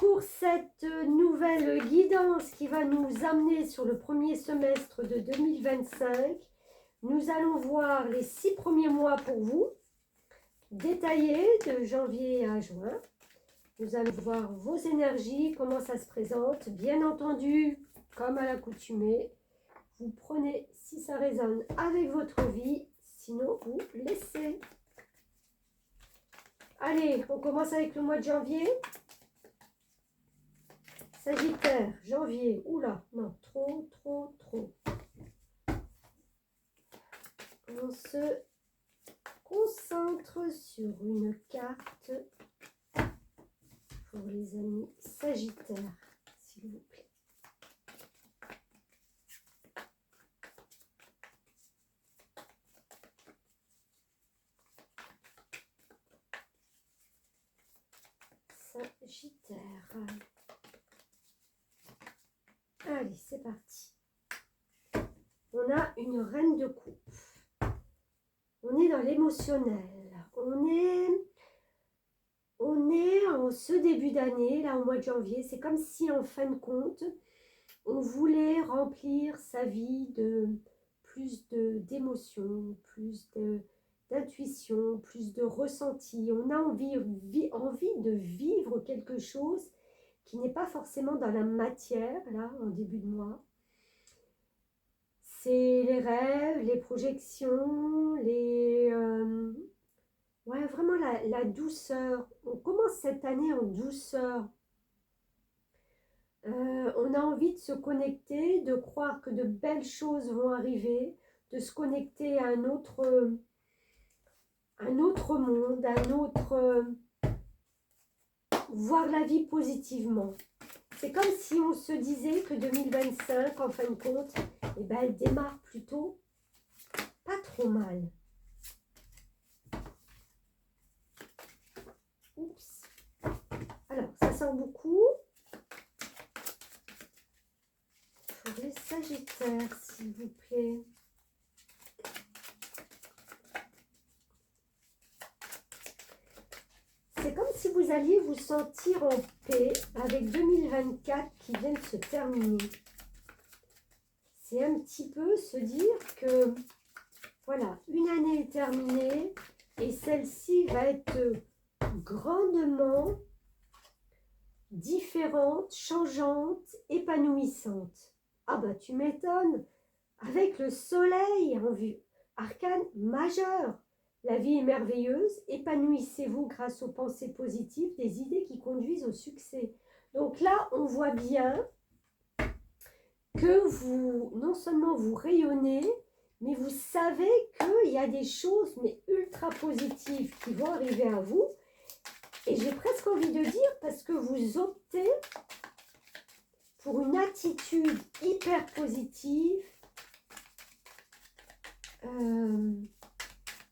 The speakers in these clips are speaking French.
pour cette nouvelle guidance qui va nous amener sur le premier semestre de 2025. Nous allons voir les 6 premiers mois pour vous, détaillés de janvier à juin. Nous allons voir vos énergies, comment ça se présente. Bien entendu, comme à l'accoutumée, vous prenez si ça résonne avec votre vie, sinon vous laissez. Allez, on commence avec le mois de janvier. Sagittaire, janvier, oula, non, trop. On se concentre sur une carte pour les amis Sagittaires, s'il vous plaît. Sagittaire. Allez, c'est parti. On a une reine de coupe. On est dans l'émotionnel. On est en ce début d'année, là au mois de janvier. C'est comme si en fin de compte, on voulait remplir sa vie de plus d'émotions, plus d'intuition, plus de ressenti. On a envie de vivre quelque chose qui n'est pas forcément dans la matière, là, en début de mois. C'est les rêves, les projections, ouais, vraiment la douceur. On commence cette année en douceur. On a envie de se connecter, de croire que de belles choses vont arriver, de se connecter à un autre monde, voir la vie positivement. C'est comme si on se disait que 2025, en fin de compte, eh ben, elle démarre plutôt pas trop mal. Oups. Alors, ça sent beaucoup. Pour les Sagittaires, s'il vous plaît. C'est comme si vous alliez vous sentir en paix avec 2024 qui vient de se terminer. C'est un petit peu se dire que, voilà, une année est terminée et celle-ci va être grandement différente, changeante, épanouissante. Ah bah tu m'étonnes, avec le soleil en vue, arcane majeur. La vie est merveilleuse, épanouissez-vous grâce aux pensées positives, des idées qui conduisent au succès. Donc là, on voit bien que vous, non seulement vous rayonnez, mais vous savez qu'il y a des choses mais ultra positives qui vont arriver à vous. Et j'ai presque envie de dire, parce que vous optez pour une attitude hyper positive,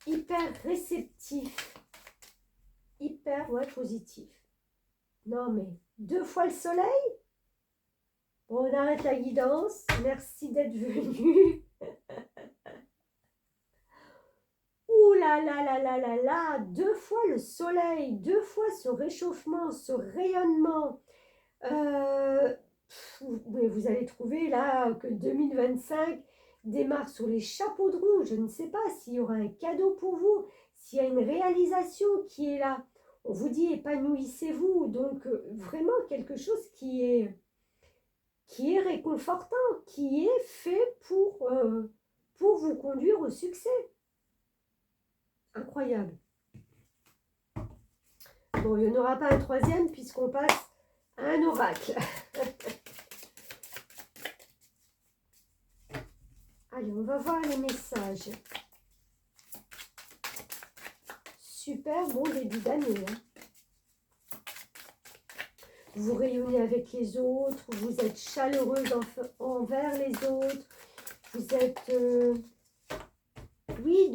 hyper réceptif, hyper positif. Non mais 2 fois le soleil. Bon, on arrête la guidance. Merci d'être venu. Ouh là là là là là là, 2 fois le soleil, 2 fois ce réchauffement, ce rayonnement. Vous allez trouver là que 2025 démarre sur les chapeaux de roue. Je ne sais pas s'il y aura un cadeau pour vous, s'il y a une réalisation qui est là. On vous dit épanouissez-vous, donc vraiment quelque chose qui est réconfortant, qui est fait pour vous conduire au succès. Incroyable. Bon, il n'y en aura pas un troisième puisqu'on passe à un oracle. Allez, on va voir les messages. Super bon début d'année. Hein. Vous rayonnez avec les autres, vous êtes chaleureuse envers les autres, vous êtes, oui,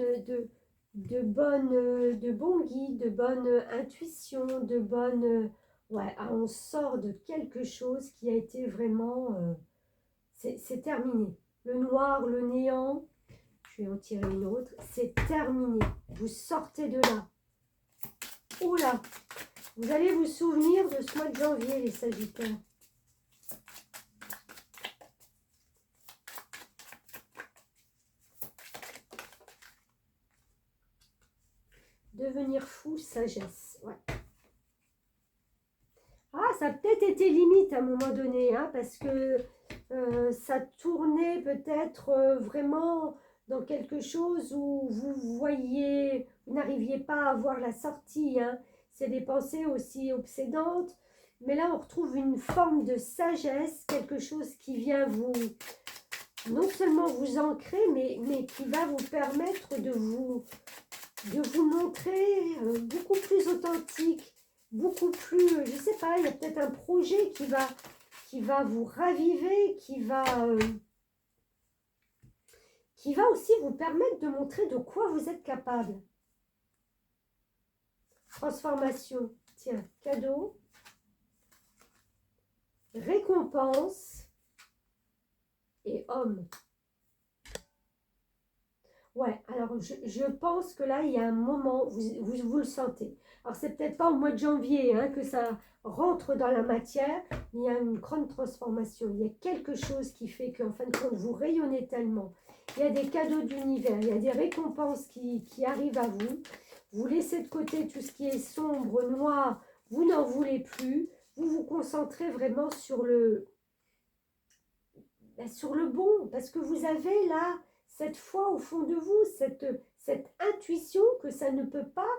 de bons guides, de bonne intuition, de bonne... ouais, on sort de quelque chose qui a été vraiment... c'est terminé. Le noir, le néant, je vais en tirer une autre, c'est terminé. Vous sortez de là. Oula, Vous allez vous souvenir de ce mois de janvier, les Sagittaires. Devenir fou, sagesse. Ouais. Ah, ça a peut-être été limite à un moment donné, hein, parce que ça tournait peut-être vraiment dans quelque chose où vous voyez, vous n'arriviez pas à voir la sortie. Hein. C'est des pensées aussi obsédantes. Mais là, on retrouve une forme de sagesse, quelque chose qui vient vous, non seulement vous ancrer, mais qui va vous permettre de vous montrer beaucoup plus authentique, beaucoup plus, je ne sais pas, il y a peut-être un projet qui va vous raviver, qui va aussi vous permettre de montrer de quoi vous êtes capable. Transformation, tiens, cadeau, récompense et homme. Ouais, alors je pense que là, il y a un moment, vous le sentez. Alors, c'est peut-être pas au mois de janvier hein, que ça rentre dans la matière, mais il y a une grande transformation. Il y a quelque chose qui fait qu'en fin de compte, vous rayonnez tellement. Il y a des cadeaux d'univers, il y a des récompenses qui arrivent à vous. Vous laissez de côté tout ce qui est sombre, noir, vous n'en voulez plus. Vous vous concentrez vraiment sur le bon, parce que vous avez là cette foi au fond de vous, cette intuition que ça ne peut pas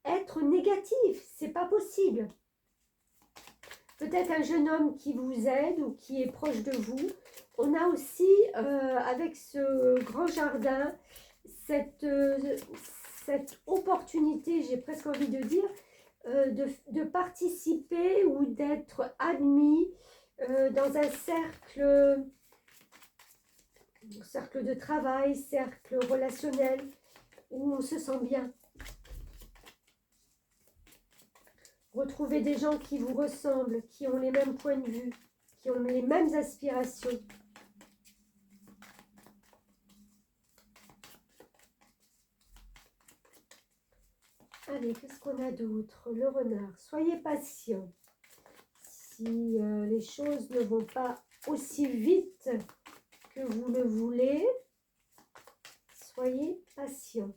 être négatif, c'est pas possible. Peut-être un jeune homme qui vous aide ou qui est proche de vous. On a aussi, avec ce grand jardin, cette opportunité, j'ai presque envie de dire, de participer ou d'être admis dans un cercle de travail, cercle relationnel, où on se sent bien. Retrouvez des gens qui vous ressemblent, qui ont les mêmes points de vue, qui ont les mêmes aspirations. Allez, qu'est-ce qu'on a d'autre? Le renard. Soyez patient. Si les choses ne vont pas aussi vite que vous le voulez, soyez patient.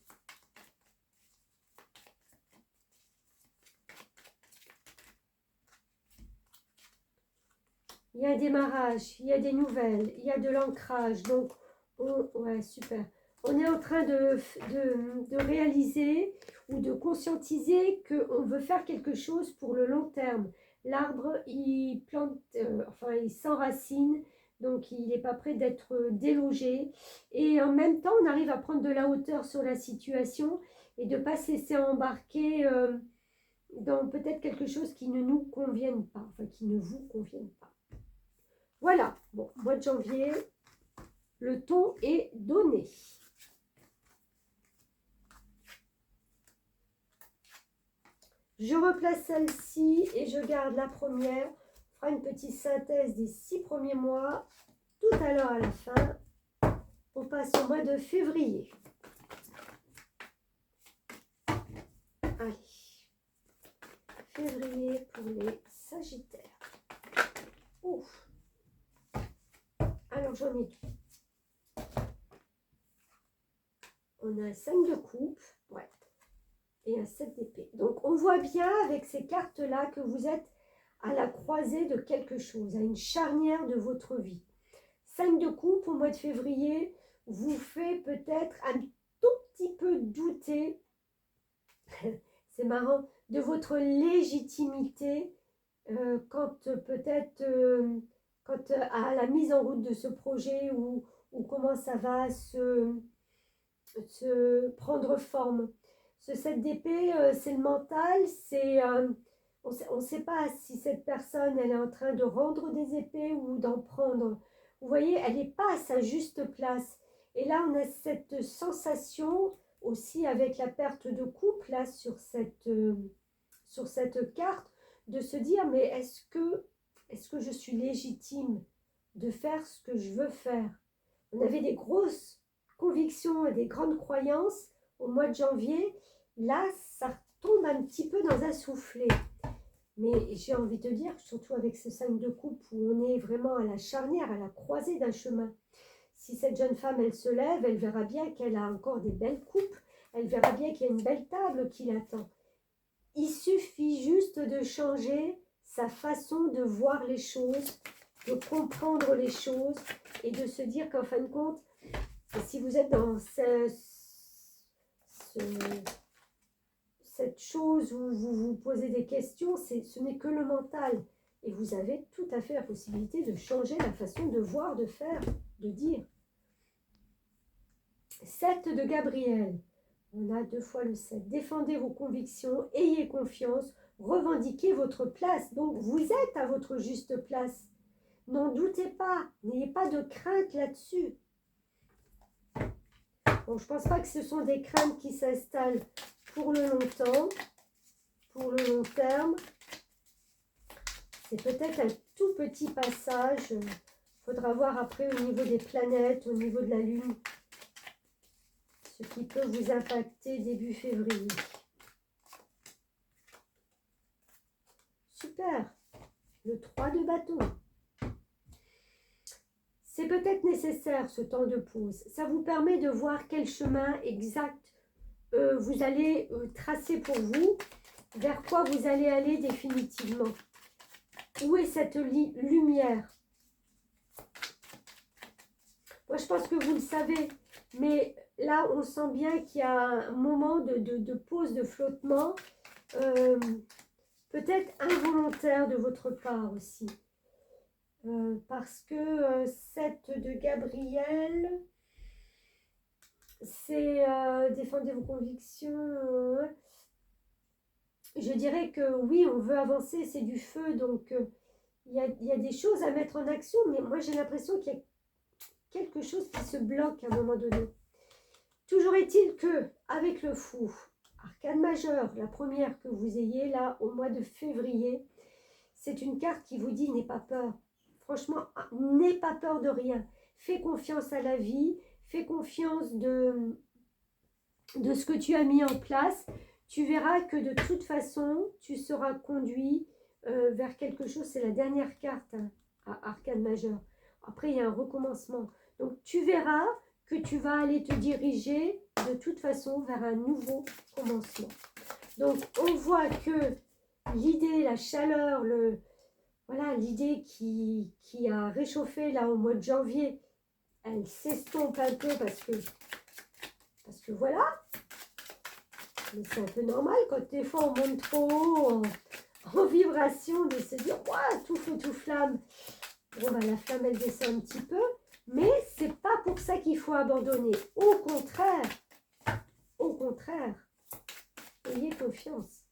Il y a un démarrage, il y a des nouvelles, il y a de l'ancrage. Donc, ouais, super. On est en train de réaliser ou de conscientiser qu'on veut faire quelque chose pour le long terme. L'arbre, il plante, enfin, il s'enracine, donc il n'est pas prêt d'être délogé. Et en même temps, on arrive à prendre de la hauteur sur la situation et de ne pas se laisser embarquer dans peut-être quelque chose qui ne nous convienne pas, enfin, qui ne vous convienne pas. Voilà, bon, mois de janvier, le ton est donné. Je replace celle-ci et je garde la première. On fera une petite synthèse des 6 premiers mois tout à l'heure à la fin. On passe au mois de février. Allez, février pour les Sagittaires. Ouf. Alors, j'en ai deux. On a un 5 de coupe, ouais, et un 7 d'épée. Donc, on voit bien avec ces cartes-là que vous êtes à la croisée de quelque chose, à une charnière de votre vie. 5 de coupe au mois de février vous fait peut-être un tout petit peu douter, c'est marrant, de votre légitimité quand peut-être... quant à la mise en route de ce projet ou comment ça va se prendre forme. Ce 7 d'épée, c'est le mental, c'est on ne sait pas si cette personne elle est en train de rendre des épées ou d'en prendre. Vous voyez, elle n'est pas à sa juste place. Et là, on a cette sensation aussi avec la perte de couple là sur cette carte, de se dire mais est-ce que je suis légitime de faire ce que je veux faire? On avait des grosses convictions et des grandes croyances au mois de janvier. Là, ça tombe un petit peu dans un soufflet. Mais j'ai envie de dire, surtout avec ce 5 de coupe où on est vraiment à la charnière, à la croisée d'un chemin. Si cette jeune femme, elle se lève, elle verra bien qu'elle a encore des belles coupes. Elle verra bien qu'il y a une belle table qui l'attend. Il suffit juste de changer sa façon de voir les choses, de comprendre les choses et de se dire qu'en fin de compte, si vous êtes dans cette chose où vous vous posez des questions, ce n'est que le mental. Et vous avez tout à fait la possibilité de changer la façon de voir, de faire, de dire. 7 de Gabriel. On a 2 fois le 7. Défendez vos convictions, ayez confiance, revendiquez votre place. Donc, vous êtes à votre juste place. N'en doutez pas, n'ayez pas de crainte là-dessus. Bon, je ne pense pas que ce sont des craintes qui s'installent pour le longtemps, pour le long terme. C'est peut-être un tout petit passage. Il faudra voir après au niveau des planètes, au niveau de la Lune, ce qui peut vous impacter début février. Super. Le 3 de bâton. C'est peut-être nécessaire ce temps de pause. Ça vous permet de voir quel chemin exact vous allez tracer pour vous, vers quoi vous allez aller définitivement. Où est cette lumière? Moi, je pense que vous le savez, mais là, on sent bien qu'il y a un moment de pause, de flottement, peut-être involontaire de votre part aussi. Parce que 7 de Gabriel, c'est défendez vos convictions. Je dirais que oui, on veut avancer, c'est du feu, donc il y a des choses à mettre en action, mais moi j'ai l'impression qu'il y a quelque chose qui se bloque à un moment donné. Toujours est-il que, avec le fou, arcane majeure, la première que vous ayez là au mois de février, c'est une carte qui vous dit n'aie pas peur. Franchement, n'aie pas peur de rien. Fais confiance à la vie, fais confiance de ce que tu as mis en place. Tu verras que de toute façon, tu seras conduit vers quelque chose. C'est la dernière carte à arcane majeur. Après, il y a un recommencement. Donc, tu verras que tu vas aller te diriger de toute façon vers un nouveau commencement. Donc, on voit que l'idée, la chaleur, voilà, l'idée qui a réchauffé là au mois de janvier, elle s'estompe un peu parce que voilà. Mais c'est un peu normal quand des fois on monte trop haut en vibration de se dire ouah, tout feu, tout flamme. Bon, bah, la flamme elle descend un petit peu, mais c'est pas pour ça qu'il faut abandonner. Au contraire, ayez confiance.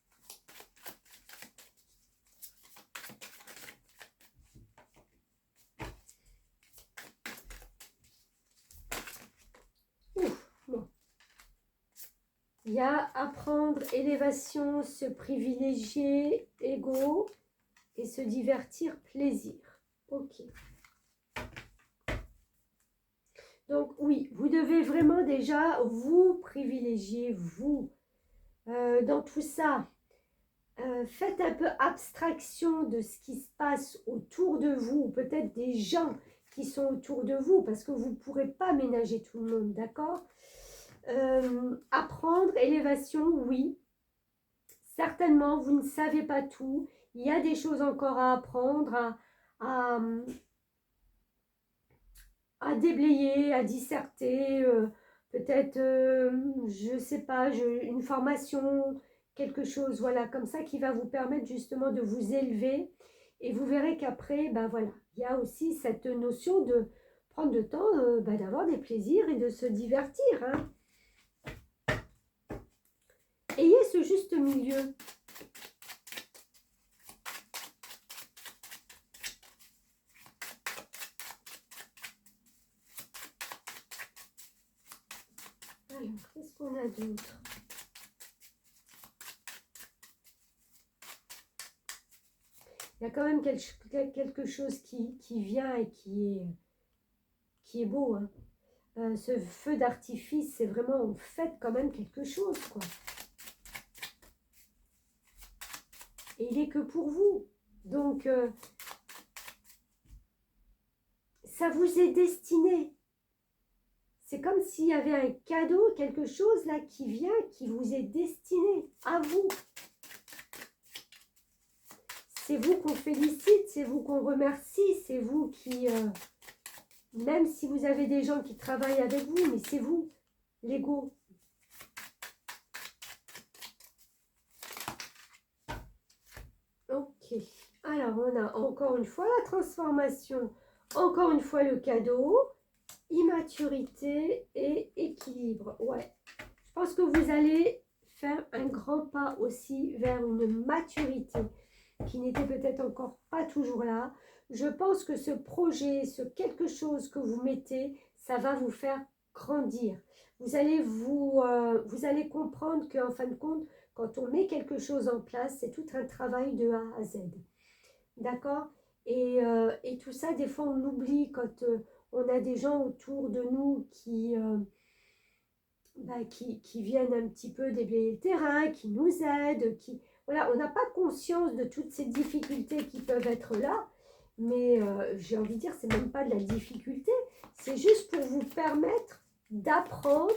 Bon. Il y a apprendre, élévation, se privilégier, ego et se divertir, plaisir. Ok. Donc oui, vous devez vraiment déjà vous privilégier, vous, dans tout ça. Faites un peu abstraction de ce qui se passe autour de vous, ou peut-être des gens qui sont autour de vous, parce que vous ne pourrez pas ménager tout le monde, d'accord? Apprendre, élévation, oui. Certainement, vous ne savez pas tout. Il y a des choses encore à apprendre, à déblayer, à disserter, peut-être, je ne sais pas, une formation, quelque chose, voilà, comme ça qui va vous permettre justement de vous élever. Et vous verrez qu'après, ben voilà, il y a aussi cette notion de prendre le temps d'avoir des plaisirs et de se divertir. Hein. Ayez ce juste milieu. Alors, qu'est-ce qu'on a d'autre? Il y a quand même quelque chose qui vient et qui est beau. Hein. Ce feu d'artifice, c'est vraiment, on fête quand même quelque chose, quoi. et il est que pour vous. Donc, ça vous est destiné. C'est comme s'il y avait un cadeau, quelque chose là qui vient, qui vous est destiné à vous. C'est vous qu'on félicite, c'est vous qu'on remercie, c'est vous qui... même si vous avez des gens qui travaillent avec vous, mais c'est vous, l'ego. Ok. Alors, on a encore une fois la transformation, encore une fois le cadeau, immaturité et équilibre. Ouais. Je pense que vous allez faire un grand pas aussi vers une maturité qui n'était peut-être encore pas toujours là. Je pense que ce projet, ce quelque chose que vous mettez, ça va vous faire grandir. Vous allez comprendre qu'en fin de compte, quand on met quelque chose en place, c'est tout un travail de A à Z. D'accord? Et tout ça, des fois, on oublie quand on a des gens autour de nous qui viennent un petit peu déblayer le terrain, qui nous aident, voilà, on n'a pas conscience de toutes ces difficultés qui peuvent être là, mais j'ai envie de dire, c'est même pas de la difficulté, c'est juste pour vous permettre d'apprendre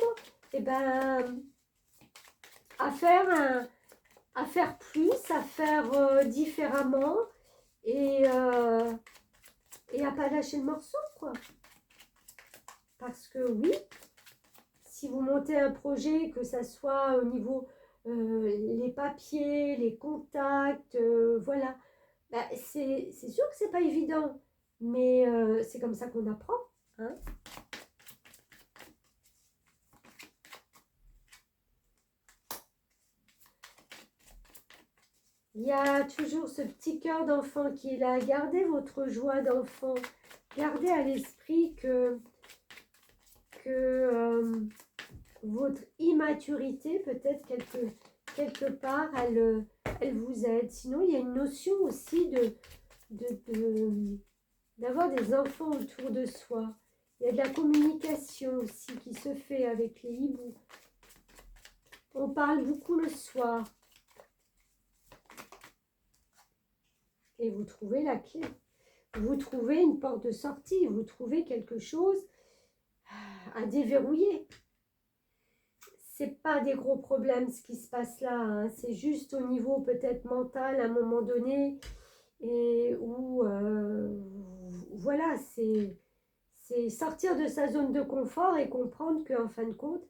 à faire plus, à faire différemment et à pas lâcher le morceau, quoi. Parce que oui, si vous montez un projet, que ça soit au niveau les papiers, les contacts, voilà, c'est sûr que c'est pas évident, mais c'est comme ça qu'on apprend. Hein. Il y a toujours ce petit cœur d'enfant qui est là. Gardez votre joie d'enfant. Gardez à l'esprit que votre immaturité, peut-être quelque part, elle vous aide. Sinon, il y a une notion aussi d'avoir des enfants autour de soi. Il y a de la communication aussi qui se fait avec les hiboux. On parle beaucoup le soir. Et vous trouvez la clé. Vous trouvez une porte de sortie. Vous trouvez quelque chose à déverrouiller. C'est pas des gros problèmes ce qui se passe là. Hein. C'est juste au niveau peut-être mental à un moment donné. Et où, voilà, c'est sortir de sa zone de confort et comprendre qu'en fin de compte,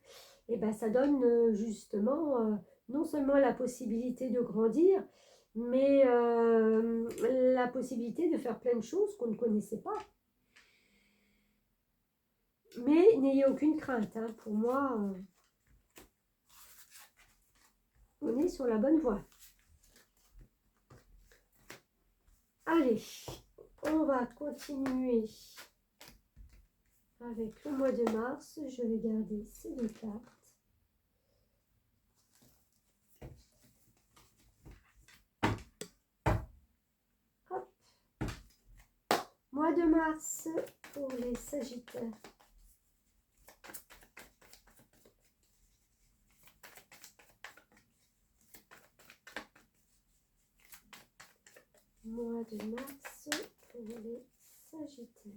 ça donne justement non seulement la possibilité de grandir, mais la possibilité de faire plein de choses qu'on ne connaissait pas. Mais n'ayez aucune crainte, hein. Pour moi, on est sur la bonne voie. Allez, on va continuer avec le mois de mars. Je vais garder ces deux cartes. Mois de mars pour les Sagittaires. Mois de mars pour les Sagittaires.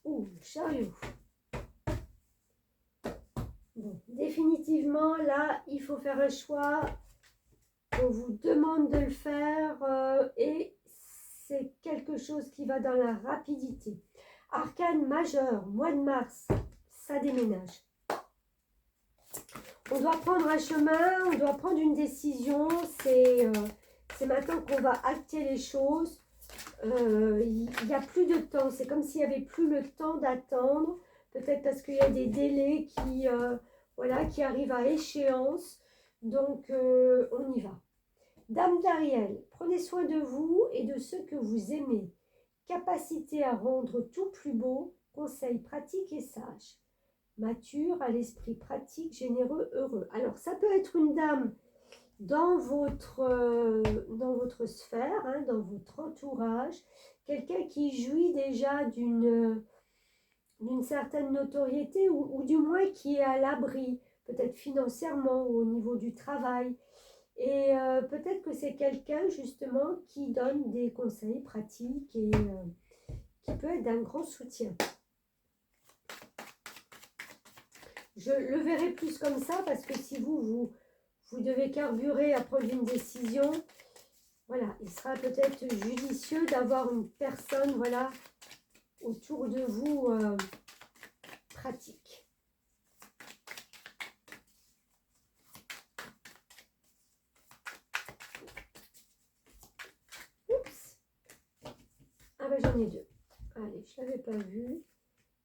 Ouh, le chariot. Bon, définitivement, là, il faut faire un choix. On vous demande de le faire et c'est quelque chose qui va dans la rapidité. Arcane majeur, mois de mars, ça déménage. On doit prendre un chemin, on doit prendre une décision. C'est maintenant qu'on va acter les choses. Il n'y a plus de temps. C'est comme s'il n'y avait plus le temps d'attendre. Peut-être parce qu'il y a des délais qui arrivent à échéance. Donc, on y va. Dame d'Ariel, prenez soin de vous et de ceux que vous aimez. Capacité à rendre tout plus beau, conseils pratiques et sages. Mature, à l'esprit pratique, généreux, heureux. Alors, ça peut être une dame dans votre sphère, hein, dans votre entourage, quelqu'un qui jouit déjà d'une d'une certaine notoriété ou du moins qui est à l'abri, peut-être financièrement ou au niveau du travail. Et peut-être que c'est quelqu'un justement qui donne des conseils pratiques et qui peut être d'un grand soutien. Je le verrai plus comme ça parce que si vous devez carburer à prendre une décision, voilà, il sera peut-être judicieux d'avoir une personne, voilà, autour de vous pratique. Oups. Ah ben j'en ai deux. Allez, je ne l'avais pas vu.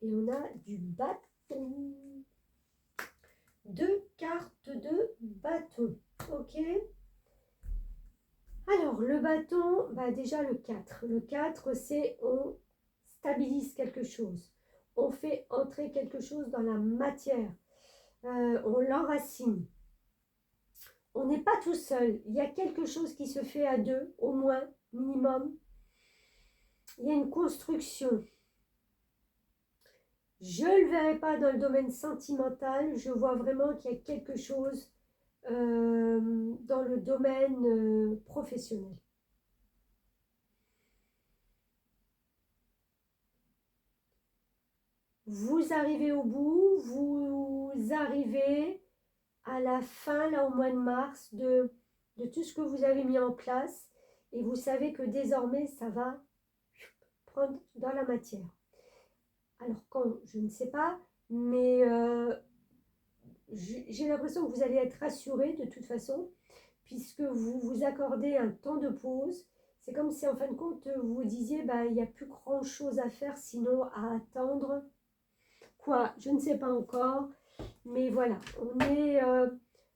Et on a du bâton. 2 cartes de bâton. Ok. Alors, le bâton, bah déjà le 4. Le 4, c'est on stabilise quelque chose. On fait entrer quelque chose dans la matière. On l'enracine. On n'est pas tout seul. Il y a quelque chose qui se fait à deux, au moins, minimum. Il y a une construction. Je ne le verrai pas dans le domaine sentimental. Je vois vraiment qu'il y a quelque chose dans le domaine professionnel. Vous arrivez au bout, vous arrivez à la fin, là au mois de mars, de tout ce que vous avez mis en place et vous savez que désormais, ça va prendre dans la matière. Alors quand, je ne sais pas, mais j'ai l'impression que vous allez être rassuré de toute façon, puisque vous vous accordez un temps de pause. C'est comme si en fin de compte, vous vous disiez, bah, il n'y a plus grand chose à faire sinon à attendre. Quoi, je ne sais pas encore, mais voilà, on est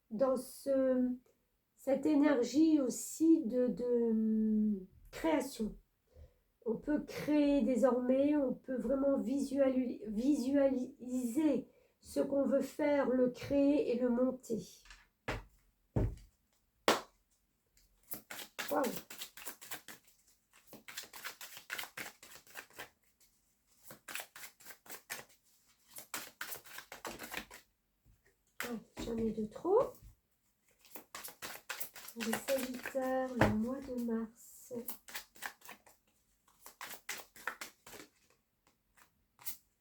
dans cette énergie aussi de création. On peut créer désormais, on peut vraiment visualiser ce qu'on veut faire, le créer et le monter. Waouh! J'en ai de trop. Le Sagittaire, le mois de mars.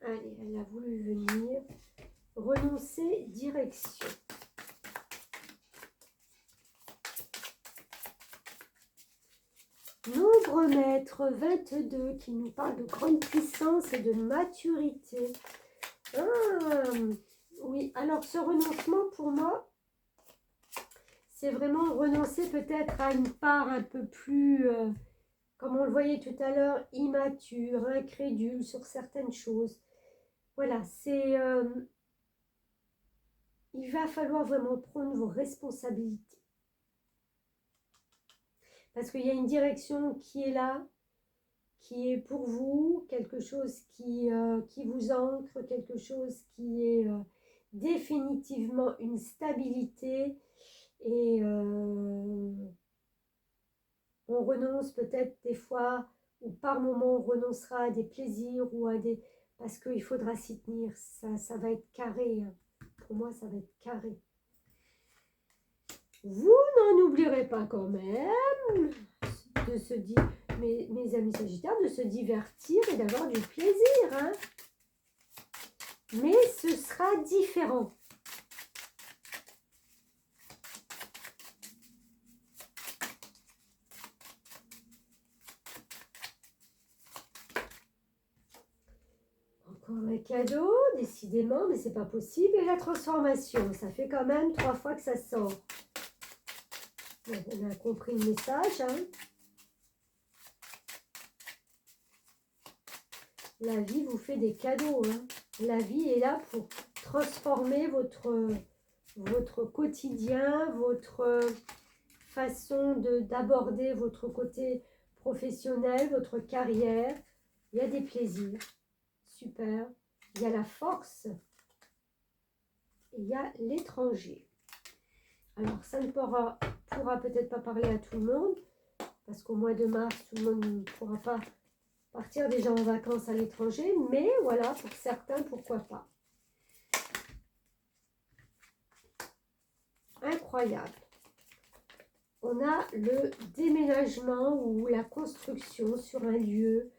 Allez, elle a voulu venir. Renoncer, direction. Nombre maître 22 qui nous parle de grande puissance et de maturité. Ah, oui, alors ce renoncement pour moi, c'est vraiment renoncer peut-être à une part un peu plus, comme on le voyait tout à l'heure, immature, incrédule sur certaines choses. Voilà, c'est... il va falloir vraiment prendre vos responsabilités. Parce qu'il y a une direction qui est là, qui est pour vous, quelque chose qui vous ancre, quelque chose qui est définitivement une stabilité. Et on renonce peut-être des fois, ou par moment on renoncera à des plaisirs ou à des... Parce qu'il faudra s'y tenir, ça va être carré. Hein. Pour moi, ça va être carré. Vous n'en oublierez pas quand même de se dire, mes amis sagittaires, de se divertir et d'avoir du plaisir. Hein. Mais ce sera différent. Encore un cadeau, décidément, mais c'est pas possible. Et la transformation, ça fait quand même 3 fois que ça sort. Bon, on a compris le message. Hein. La vie vous fait des cadeaux. Hein. La vie est là pour transformer votre quotidien, votre façon d'aborder votre côté professionnel, votre carrière. Il y a des plaisirs. Super. Il y a la force. Et il y a l'étranger. Alors, ça ne pourra peut-être pas parler à tout le monde, parce qu'au mois de mars, tout le monde ne pourra pas partir déjà en vacances à l'étranger, mais voilà, pour certains, pourquoi pas. Incroyable. On a le déménagement ou la construction sur un lieu.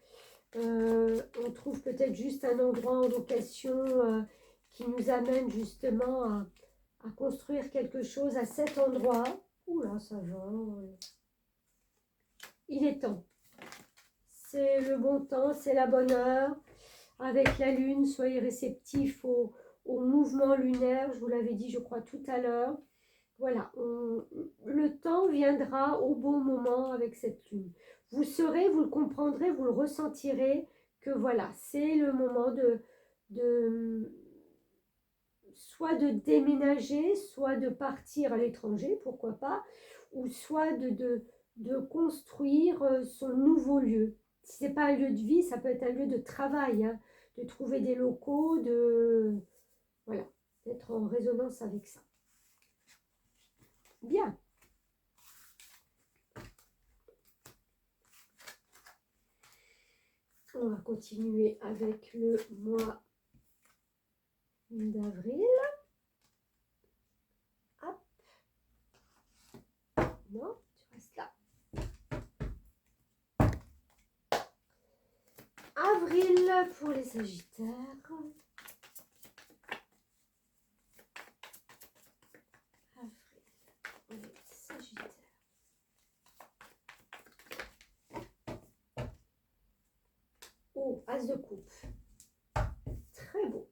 On trouve peut-être juste un endroit en location qui nous amène justement à construire quelque chose à cet endroit. Oula, ça va. Il est temps. C'est le bon temps, c'est la bonne heure. Avec la lune, soyez réceptifs au mouvement lunaire. Je vous l'avais dit, je crois, tout à l'heure. Voilà, le temps viendra au bon moment avec cette lune. Vous saurez, vous le comprendrez, vous le ressentirez que voilà, c'est le moment soit de déménager, soit de partir à l'étranger, pourquoi pas, ou soit de construire son nouveau lieu. Si ce n'est pas un lieu de vie, ça peut être un lieu de travail, hein, de trouver des locaux, voilà, d'être en résonance avec ça. Bien. On va continuer avec le mois d'avril. Hop. Non, tu restes là. Avril pour les Sagittaires. Avril pour les Sagittaires. Oh, As de coupe. Très beau.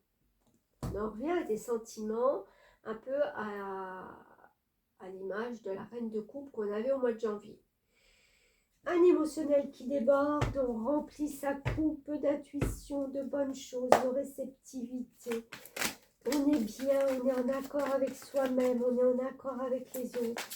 On en revient à des sentiments un peu à l'image de la reine de coupe qu'on avait au mois de janvier. Un émotionnel qui déborde, on remplit sa coupe d'intuition, de bonnes choses, de réceptivité. On est bien, on est en accord avec soi-même, on est en accord avec les autres.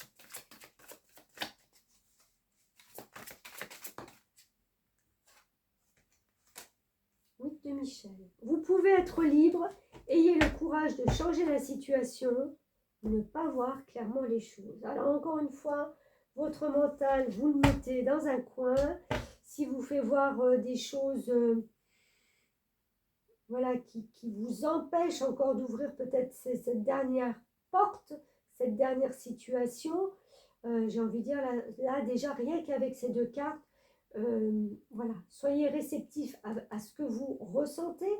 Oui, de Michel. Vous pouvez être libre, ayez le courage de changer la situation, ne pas voir clairement les choses. Alors encore une fois, votre mental, vous le mettez dans un coin. Si vous fait voir des choses voilà, qui vous empêchent encore d'ouvrir peut-être cette dernière porte, cette dernière situation, j'ai envie de dire, là déjà, rien qu'avec ces deux cartes, voilà, soyez réceptifs à ce que vous ressentez.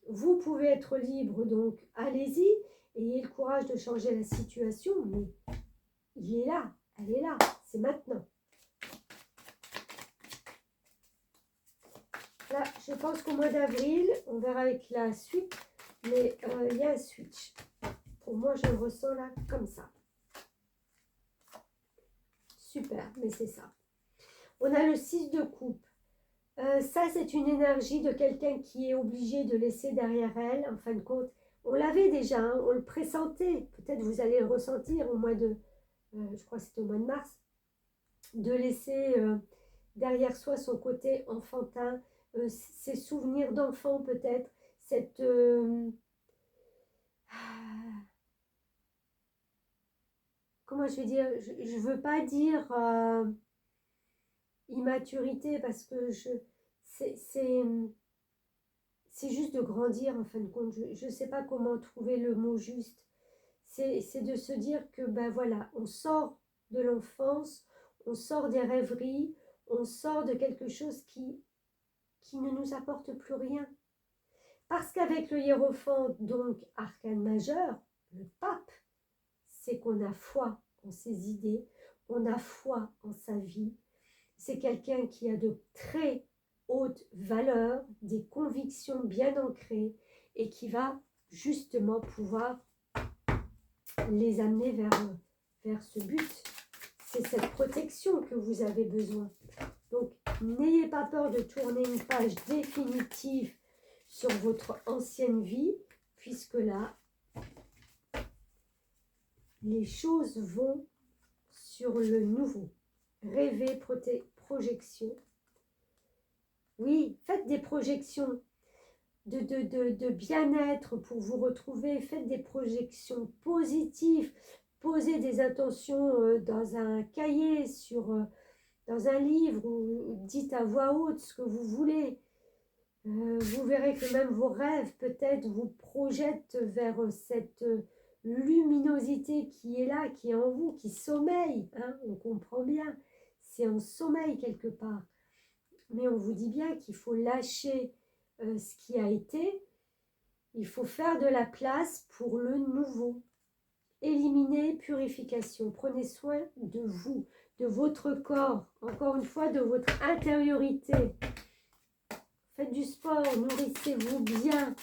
Vous pouvez être libre, donc allez-y, ayez le courage de changer la situation, mais il est là, elle est là, c'est maintenant. Là, je pense qu'au mois d'avril, on verra avec la suite, mais il y a un switch. Pour moi, je le ressens là comme ça. Super, mais c'est ça. On a le 6 de coupe. Ça, c'est une énergie de quelqu'un qui est obligé de laisser derrière elle. En fin de compte, on l'avait déjà, hein, on le pressentait. Peut-être vous allez le ressentir au mois de, je crois que c'était au mois de mars, de laisser derrière soi son côté enfantin, ses souvenirs d'enfant peut-être, cette... comment je vais dire, je ne veux pas dire immaturité parce que c'est juste de grandir en fin de compte. Je ne sais pas comment trouver le mot juste. C'est de se dire que ben voilà, on sort de l'enfance, on sort des rêveries, on sort de quelque chose qui ne nous apporte plus rien. Parce qu'avec le hiérophante, donc arcane majeur, le pape, c'est qu'on a foi en ses idées, on a foi en sa vie. C'est quelqu'un qui a de très hautes valeurs, des convictions bien ancrées et qui va justement pouvoir les amener vers ce but. C'est cette protection que vous avez besoin. Donc, n'ayez pas peur de tourner une page définitive sur votre ancienne vie, puisque là, les choses vont sur le nouveau. Rêver, projection. Oui, faites des projections de bien-être pour vous retrouver. Faites des projections positives. Posez des intentions dans un cahier, dans un livre ou dites à voix haute ce que vous voulez. Vous verrez que même vos rêves peut-être vous projettent vers cette luminosité qui est là, qui est en vous, qui sommeille. Hein, on comprend bien, c'est en sommeil quelque part. Mais on vous dit bien qu'il faut lâcher ce qui a été. Il faut faire de la place pour le nouveau. Éliminer, purification. Prenez soin de vous, de votre corps, encore une fois, de votre intériorité. Faites du sport, nourrissez-vous bien.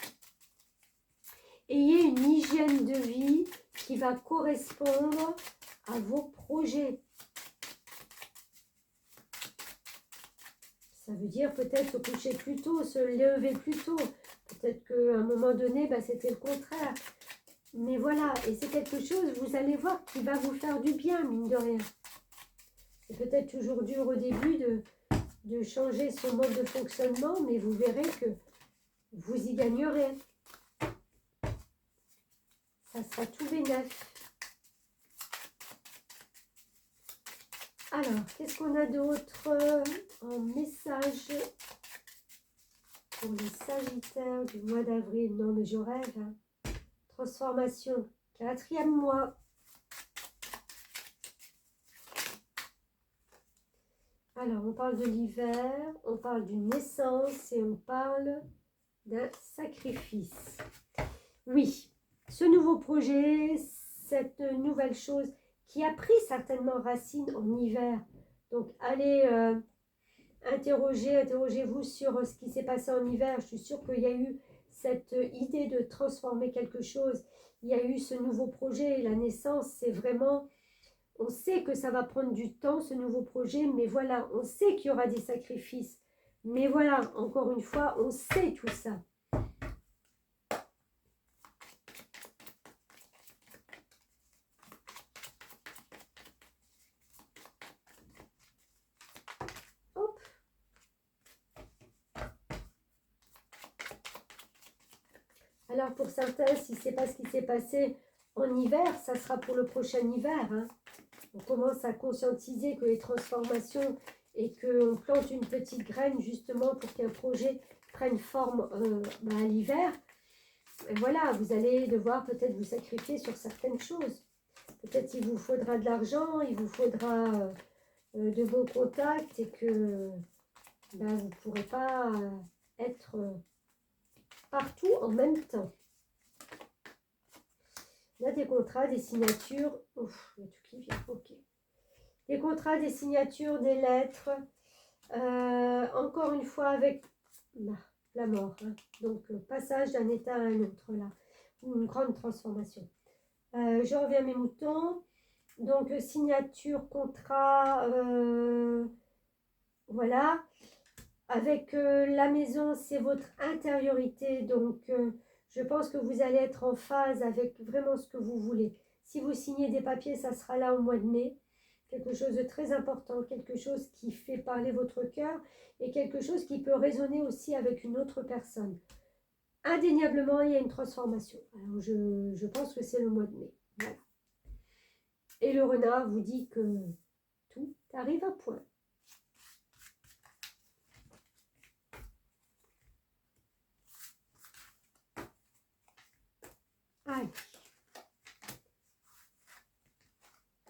Ayez une hygiène de vie qui va correspondre à vos projets. Ça veut dire peut-être se coucher plus tôt, se lever plus tôt. Peut-être qu'à un moment donné, c'était le contraire. Mais voilà, et c'est quelque chose, vous allez voir, qui va vous faire du bien, mine de rien. C'est peut-être toujours dur au début de changer son mode de fonctionnement, mais vous verrez que vous y gagnerez. Ça sera tout bénef. Alors, qu'est-ce qu'on a d'autre en message pour les Sagittaires du mois d'avril? Non, mais je rêve. Hein. Transformation, 4e mois. Alors, on parle de l'hiver, on parle d'une naissance et on parle d'un sacrifice. Oui, ce nouveau projet, cette nouvelle chose qui a pris certainement racine en hiver. Donc, allez interrogez-vous sur ce qui s'est passé en hiver. Je suis sûre qu'il y a eu cette idée de transformer quelque chose. Il y a eu ce nouveau projet. La naissance, c'est vraiment... On sait que ça va prendre du temps, ce nouveau projet, mais voilà, on sait qu'il y aura des sacrifices. Mais voilà, encore une fois, on sait tout ça. Hop. Alors pour certains, si ce n'est pas ce qui s'est passé en hiver, ça sera pour le prochain hiver. Hein. On commence à conscientiser que les transformations et qu'on plante une petite graine justement pour qu'un projet prenne forme à l'hiver. Et voilà, vous allez devoir peut-être vous sacrifier sur certaines choses. Peut-être il vous faudra de l'argent, il vous faudra de bons contacts et que vous ne pourrez pas être partout en même temps. Il y a des contrats, des signatures. Ouf, il y a tout qui vient. Ok. Des contrats, des signatures, des lettres. Encore une fois avec la mort. Hein. Donc, passage d'un état à un autre, là. Ou une grande transformation. Je reviens à mes moutons. Donc, signature, contrat, voilà. Avec la maison, c'est votre intériorité. Donc, je pense que vous allez être en phase avec vraiment ce que vous voulez. Si vous signez des papiers, ça sera là au mois de mai. Quelque chose de très important, quelque chose qui fait parler votre cœur et quelque chose qui peut résonner aussi avec une autre personne. Indéniablement, il y a une transformation. Alors, je pense que c'est le mois de mai. Voilà. Et le renard vous dit que tout arrive à point. Allez.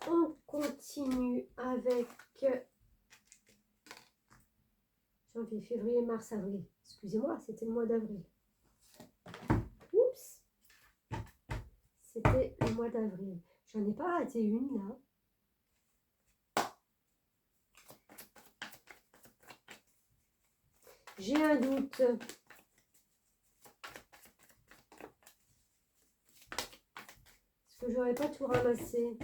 On continue avec janvier, février, mars, avril. Excusez-moi, c'était le mois d'avril. Oups. C'était le mois d'avril. J'en ai pas raté une là. J'ai un doute. Est-ce que j'aurais pas tout ramassé?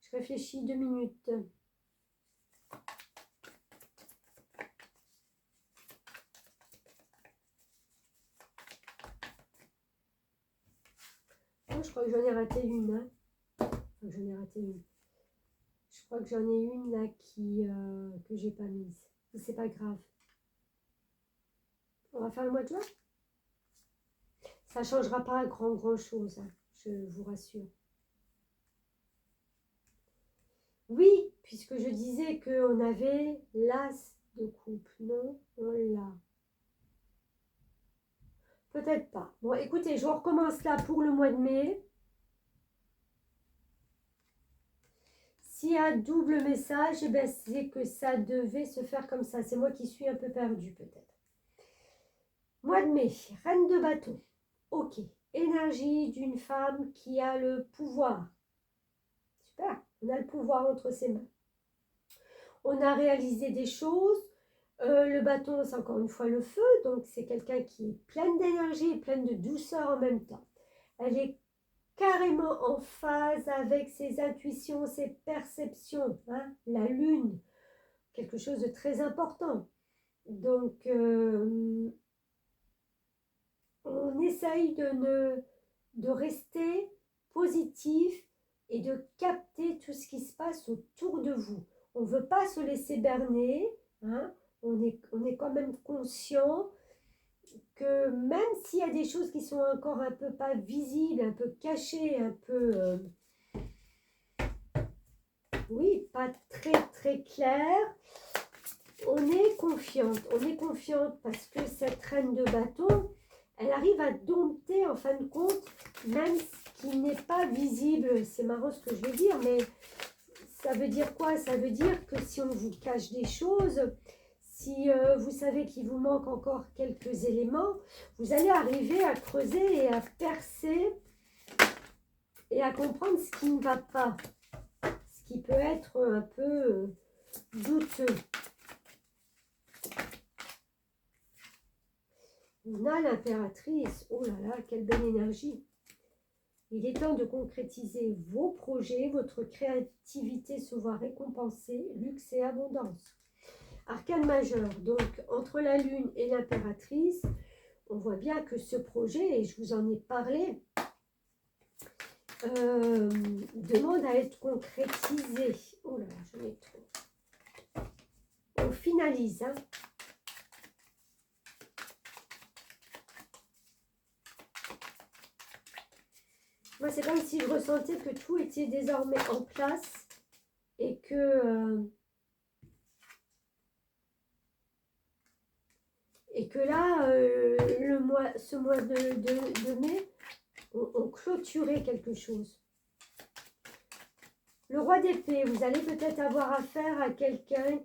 Je réfléchis 2 minutes. Oh, je crois que j'en ai raté une. Hein. Enfin, j'en ai raté une. Je crois que j'en ai une là que j'ai pas mise. Mais c'est pas grave. On va faire le mois de juin. Ça ne changera pas grand chose, hein, je vous rassure. Oui, puisque je disais qu'on avait l'as de coupe. Non, on l'a. Peut-être pas. Bon, écoutez, je recommence là pour le mois de mai. S'il y a double message, eh ben, c'est que ça devait se faire comme ça. C'est moi qui suis un peu perdue peut-être. Mois de mai, reine de bâton. Ok. Énergie d'une femme qui a le pouvoir. Super. On a le pouvoir entre ses mains. On a réalisé des choses. Le bâton, c'est encore une fois le feu. Donc, c'est quelqu'un qui est pleine d'énergie et pleine de douceur en même temps. Elle est carrément en phase avec ses intuitions, ses perceptions. Hein, la lune, quelque chose de très important. Donc, on essaye de rester positif et de capter tout ce qui se passe autour de vous. On ne veut pas se laisser berner. Hein, on est quand même conscient que même s'il y a des choses qui sont encore un peu pas visibles, un peu cachées, un peu, oui, pas très claires, on est confiante parce que cette reine de bâton, elle arrive à dompter en fin de compte, même ce qui n'est pas visible. C'est marrant ce que je veux dire, mais ça veut dire quoi? Ça veut dire que si on vous cache des choses, si vous savez qu'il vous manque encore quelques éléments, vous allez arriver à creuser et à percer et à comprendre ce qui ne va pas, ce qui peut être un peu douteux. On a l'impératrice. Oh là là, quelle belle énergie. Il est temps de concrétiser vos projets. Votre créativité se voit récompensée. Luxe et abondance. Arcane majeur. Donc, entre la lune et l'impératrice, on voit bien que ce projet, et je vous en ai parlé, demande à être concrétisé. Oh là là, j'en ai trop. On finalise, hein. Moi, c'est comme si je ressentais que tout était désormais en place et que là, ce mois de mai, on clôturait quelque chose. Le roi d'épée, vous allez peut-être avoir affaire à quelqu'un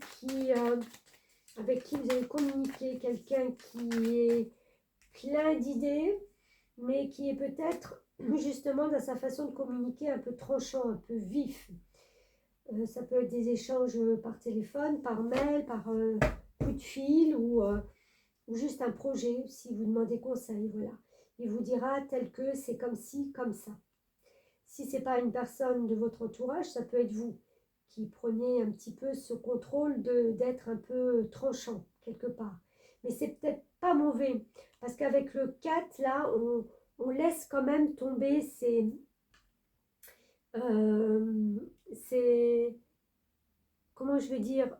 avec qui vous allez communiquer, quelqu'un qui est plein d'idées, mais qui est peut-être justement dans sa façon de communiquer un peu tranchant, un peu vif. Ça peut être des échanges par téléphone, par mail, par coup de fil ou juste un projet, si vous demandez conseil, voilà. Il vous dira tel que c'est comme ci, comme ça. Si ce n'est pas une personne de votre entourage, ça peut être vous qui prenez un petit peu ce contrôle d'être un peu tranchant quelque part. Mais c'est peut-être pas mauvais, parce qu'avec le 4, là, on laisse quand même tomber comment je vais dire,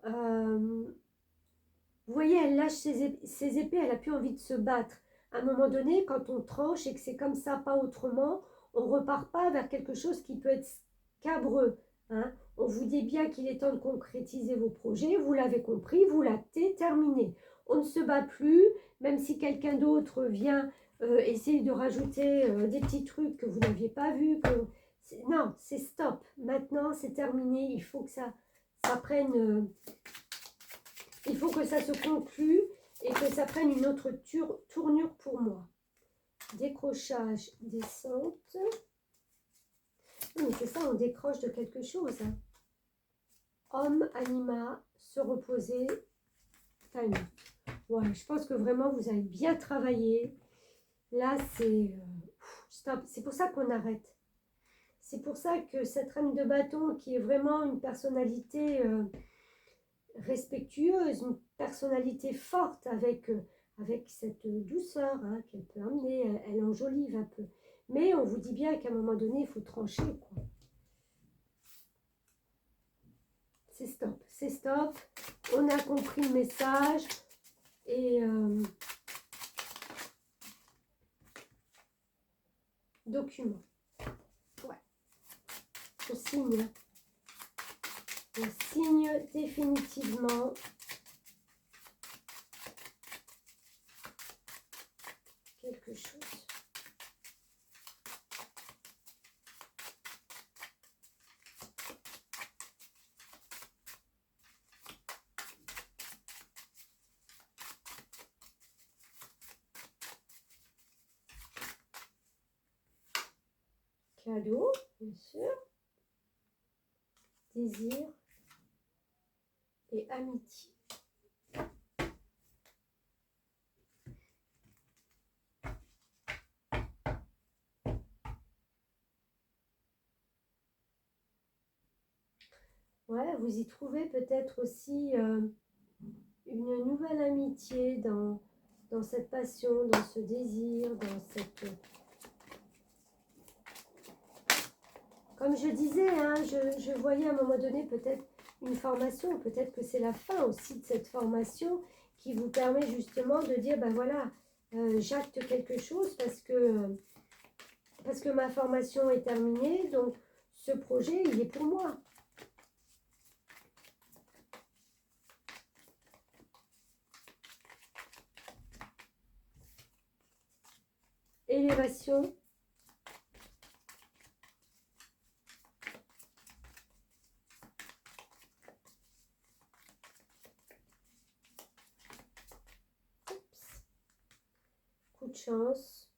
vous voyez, elle lâche ses épées, elle n'a plus envie de se battre. À un moment donné, quand on tranche et que c'est comme ça, pas autrement, on ne repart pas vers quelque chose qui peut être scabreux. Hein. On vous dit bien qu'il est temps de concrétiser vos projets, vous l'avez compris, vous l'actez, terminé. On ne se bat plus, même si quelqu'un d'autre vient essayer de rajouter des petits trucs que vous n'aviez pas vus. Non, c'est stop. Maintenant, c'est terminé. Il faut que ça prenne... il faut que ça se conclue et que ça prenne une autre tournure pour moi. Décrochage, descente. Oui, mais c'est ça, on décroche de quelque chose. Hein. Homme, anima, se reposer, famille. Ouais, je pense que vraiment, vous avez bien travaillé. Là, c'est... stop. C'est pour ça qu'on arrête. C'est pour ça que cette reine de bâton, qui est vraiment une personnalité... respectueuse, une personnalité forte avec cette douceur hein, qu'elle peut amener, elle enjolive un peu. Mais on vous dit bien qu'à un moment donné, il faut trancher. C'est stop, c'est stop. On a compris le message et document. Ouais. On signe. On signe définitivement quelque chose. Cadeau, bien sûr. Désir et amitié. Ouais, vous y trouvez peut-être aussi une nouvelle amitié dans cette passion, dans ce désir, dans cette... Comme je disais, hein, je voyais à un moment donné peut-être une formation, peut-être que c'est la fin aussi de cette formation qui vous permet justement de dire, ben voilà, j'acte quelque chose parce que ma formation est terminée, donc ce projet, il est pour moi. Élévation. Coup de chance.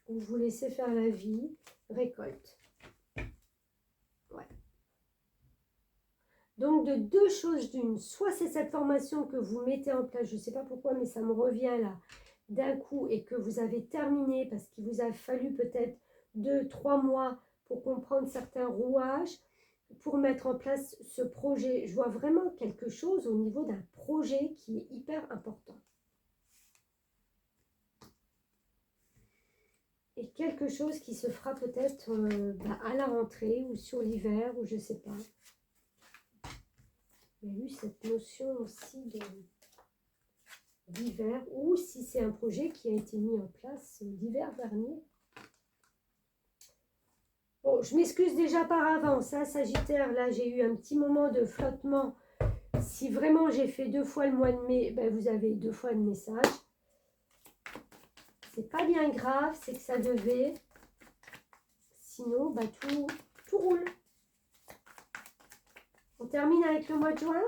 Vous vous laissez faire la vie. Récolte. Ouais. Donc, de deux choses d'une. Soit c'est cette formation que vous mettez en place, je ne sais pas pourquoi, mais ça me revient là, d'un coup, et que vous avez terminé parce qu'il vous a fallu peut-être 2-3 mois pour comprendre certains rouages, pour mettre en place ce projet. Je vois vraiment quelque chose au niveau d'un projet qui est hyper important. Et quelque chose qui se fera peut-être à la rentrée ou sur l'hiver, ou je ne sais pas. Il y a eu cette notion aussi d'hiver, ou si c'est un projet qui a été mis en place l'hiver dernier. Bon, je m'excuse déjà par avance, hein, Sagittaire, là j'ai eu un petit moment de flottement. Si vraiment j'ai fait 2 fois le mois de mai, ben, vous avez 2 fois de message. C'est pas bien grave, c'est que ça devait. Sinon, ben, tout roule. On termine avec le mois de juin.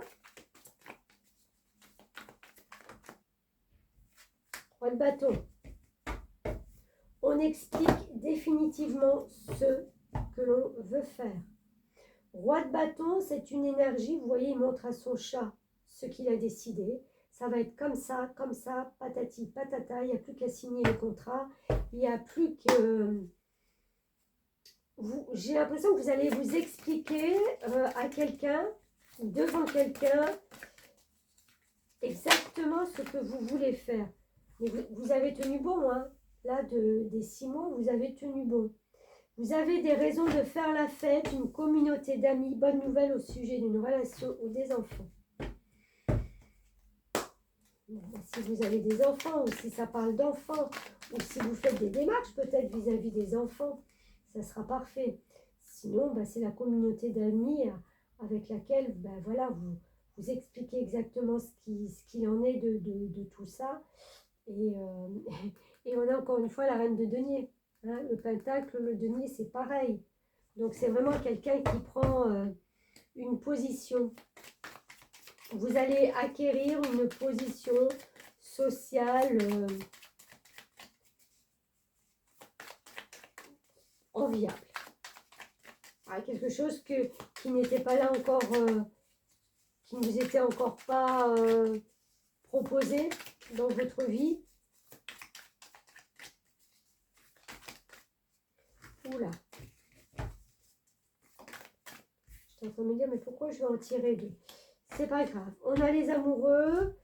Roi de bâton. On explique définitivement ce que l'on veut faire. Roi de bâton, c'est une énergie, vous voyez, il montre à son chat ce qu'il a décidé. Ça va être comme ça, patati, patata, il n'y a plus qu'à signer les contrats, il n'y a plus que... J'ai l'impression que vous allez vous expliquer à quelqu'un, devant quelqu'un, exactement ce que vous voulez faire. Mais vous avez tenu bon, hein. Là, des 6 mois, vous avez tenu bon. Vous avez des raisons de faire la fête, une communauté d'amis, bonne nouvelle au sujet d'une relation ou des enfants. Bon, si vous avez des enfants, ou si ça parle d'enfants, ou si vous faites des démarches peut-être vis-à-vis des enfants, ça sera parfait. Sinon, c'est la communauté d'amis avec laquelle voilà, vous expliquez exactement ce qu'il en est de tout ça. Et on a encore une fois la reine de denier. Hein, le pentacle, le denier, c'est pareil. Donc, c'est vraiment quelqu'un qui prend une position. Vous allez acquérir une position sociale enviable. Quelque chose qui n'était pas là encore, qui ne vous était encore pas proposé dans votre vie. Oula. J'étais en train de me dire, mais pourquoi je vais en tirer 2? C'est pas grave. On a les amoureux.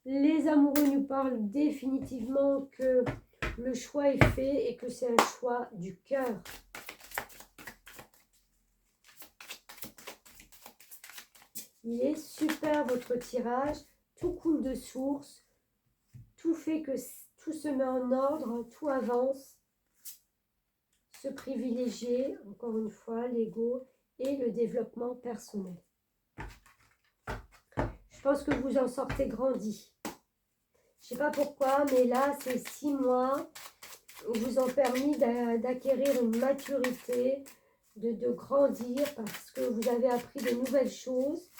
Les amoureux nous parlent définitivement que le choix est fait et que c'est un choix du cœur. Il est super votre tirage. Tout coule de source. Tout fait que tout se met en ordre. Tout avance. se privilégier, encore une fois, l'ego et le développement personnel. Je pense que vous en sortez grandi. Je ne sais pas pourquoi, mais là, ces 6 mois vous ont permis d'acquérir une maturité, de grandir parce que vous avez appris de nouvelles choses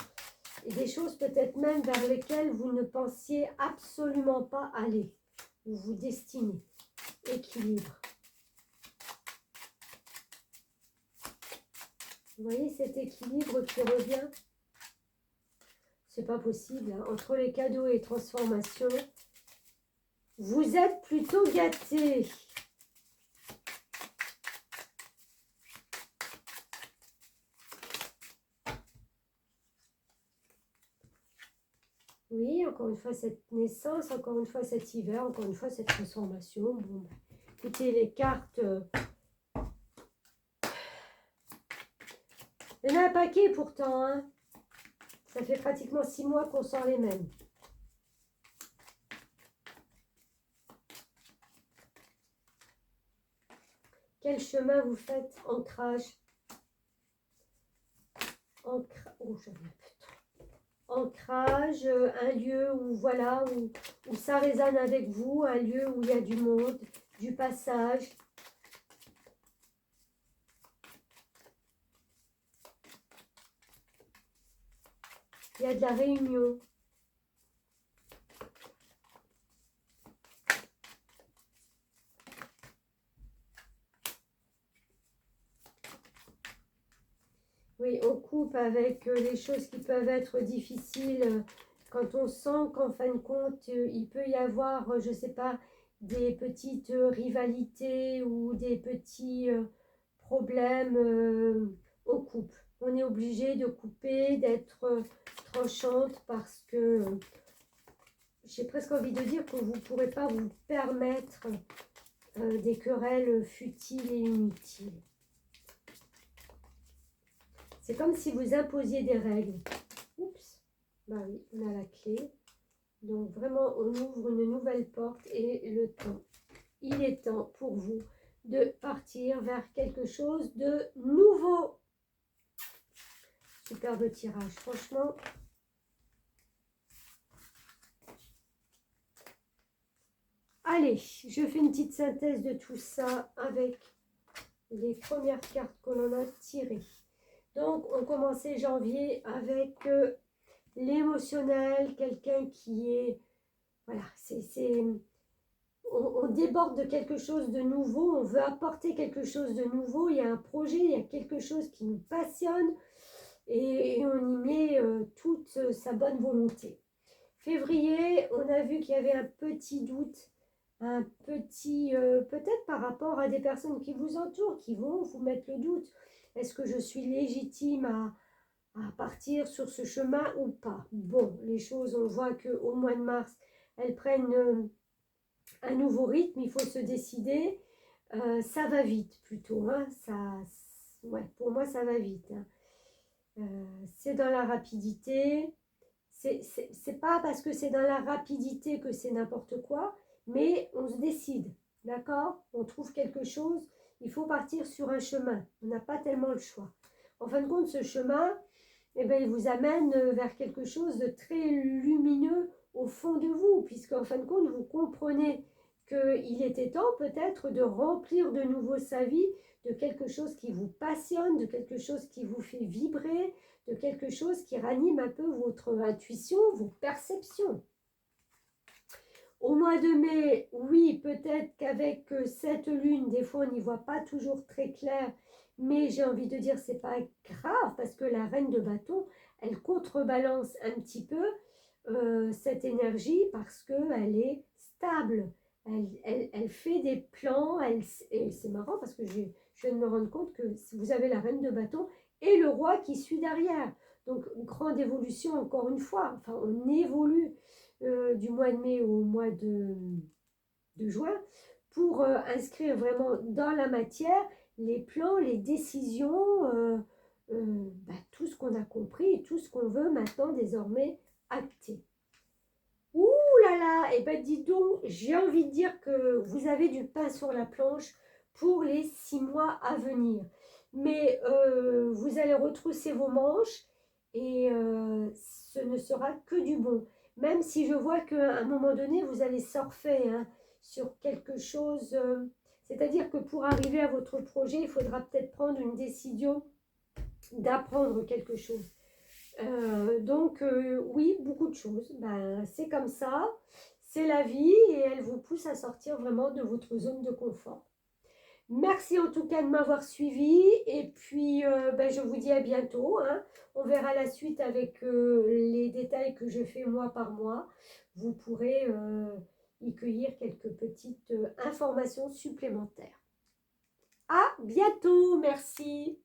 et des choses peut-être même vers lesquelles vous ne pensiez absolument pas aller. Vous vous destinez. Équilibre. Vous voyez cet équilibre qui revient? C'est pas possible, hein. Entre les cadeaux et les transformations, vous êtes plutôt gâtés. Oui, encore une fois cette naissance, encore une fois cet hiver, encore une fois cette transformation. Bon, écoutez, les cartes... Il y en a un paquet pourtant, hein. Ça fait pratiquement 6 mois qu'on sort les mêmes. Quel chemin vous faites? Ancrage. Oh, ancrage, un lieu où, voilà, où ça résonne avec vous, un lieu où il y a du monde, du passage. Il y a de la réunion. Oui, on coupe avec les choses qui peuvent être difficiles quand on sent qu'en fin de compte, il peut y avoir, je ne sais pas, des petites rivalités ou des petits problèmes. On coupe. On est obligé de couper, d'être tranchante parce que j'ai presque envie de dire que vous ne pourrez pas vous permettre des querelles futiles et inutiles. C'est comme si vous imposiez des règles. Oups, bah oui, on a la clé. Donc vraiment, on ouvre une nouvelle porte et le temps. Il est temps pour vous de partir vers quelque chose de nouveau. Superbe tirage, franchement. Allez, je fais une petite synthèse de tout ça avec les premières cartes que l'on a tirées. Donc, on commençait janvier avec l'émotionnel, quelqu'un qui est... Voilà, on déborde de quelque chose de nouveau, on veut apporter quelque chose de nouveau, il y a un projet, il y a quelque chose qui nous passionne et on y met toute sa bonne volonté. Février, on a vu qu'il y avait un petit doute, un petit... peut-être par rapport à des personnes qui vous entourent, qui vont vous mettre le doute. Est-ce que je suis légitime à partir sur ce chemin ou pas? Bon, les choses, on voit qu'au mois de mars, elles prennent un nouveau rythme, il faut se décider. Ça va vite plutôt, hein, ouais, pour moi ça va vite. Hein. C'est dans la rapidité. C'est pas parce que c'est dans la rapidité que c'est n'importe quoi, mais on se décide, d'accord? On trouve quelque chose. Il faut partir sur un chemin. On n'a pas tellement le choix. En fin de compte, ce chemin, eh bien, il vous amène vers quelque chose de très lumineux au fond de vous, puisqu'en fin de compte, vous comprenez qu'il était temps peut-être de remplir de nouveau sa vie de quelque chose qui vous passionne, de quelque chose qui vous fait vibrer, de quelque chose qui ranime un peu votre intuition, vos perceptions. Au mois de mai, oui, peut-être qu'avec cette lune, des fois on n'y voit pas toujours très clair, mais j'ai envie de dire c'est pas grave parce que la reine de bâton, elle contrebalance un petit peu cette énergie parce qu'elle est stable. Elle fait des plans, et c'est marrant parce que je viens de me rendre compte que vous avez la reine de bâton et le roi qui suit derrière. Donc, grande évolution encore une fois. Enfin, on évolue du mois de mai au mois de juin pour inscrire vraiment dans la matière les plans, les décisions, tout ce qu'on a compris et tout ce qu'on veut maintenant désormais acter. Ouh là là, et ben dis donc, j'ai envie de dire que vous avez du pain sur la planche pour les 6 mois à venir. Mais vous allez retrousser vos manches et ce ne sera que du bon. Même si je vois qu'à un moment donné, vous allez surfer hein, sur quelque chose. C'est-à-dire que pour arriver à votre projet, il faudra peut-être prendre une décision d'apprendre quelque chose. Donc, oui, beaucoup de choses. Ben, c'est comme ça, c'est la vie et elle vous pousse à sortir vraiment de votre zone de confort. Merci en tout cas de m'avoir suivi et puis ben, je vous dis à bientôt. Hein. On verra la suite avec les détails que je fais mois par mois. Vous pourrez y cueillir quelques petites informations supplémentaires. À bientôt, merci.